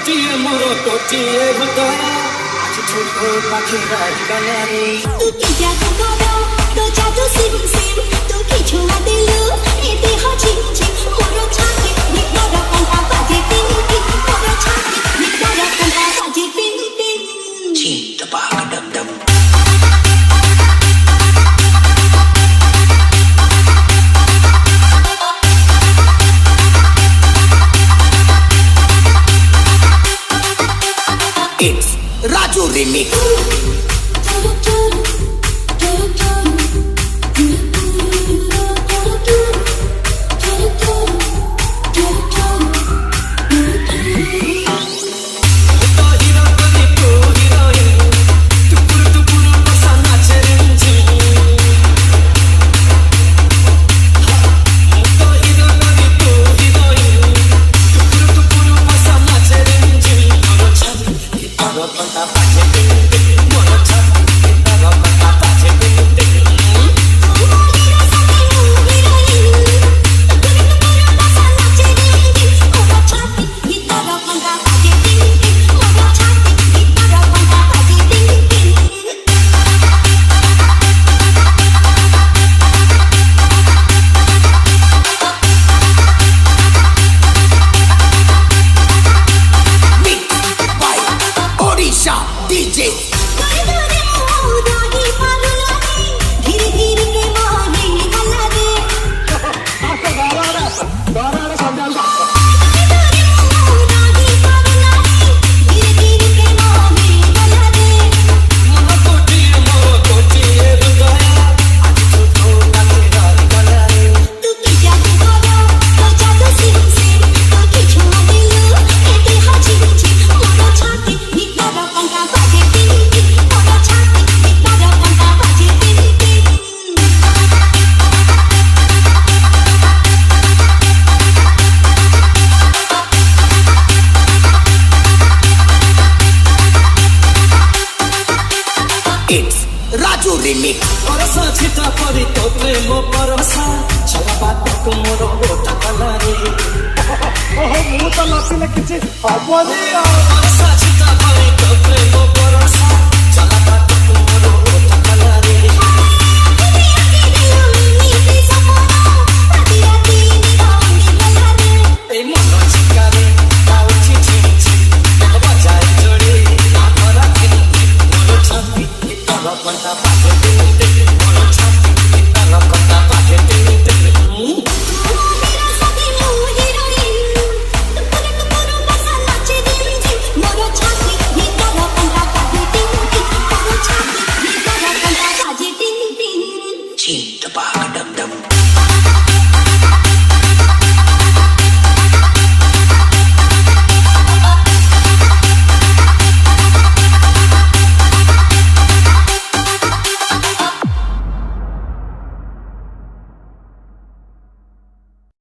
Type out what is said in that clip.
ଗୋଟିଏ ମୋର ଗୋଟିଏ ହୃଦୟ ଆଜି ଛୋଟ ପାଖେ ରହିଗଲାରେ तू की जादू करो तो जादू सिम सिम तू की छुआ दिलु ए देह झिम झिम मोर छाती निकर कंटा बाजे टिंग टिंग मोर छाती निकर कंटा बाजे टिंग टिंग चिंत बाग डम डम It's Raju Remix. DJ It's Raju Remix. Parsa छिटा परी तो प्रेम परसा चला बात को मोर गोटा कलारे ओहो मु तो नसिले किछि हबनी परसा छिटा परी तो प्रेम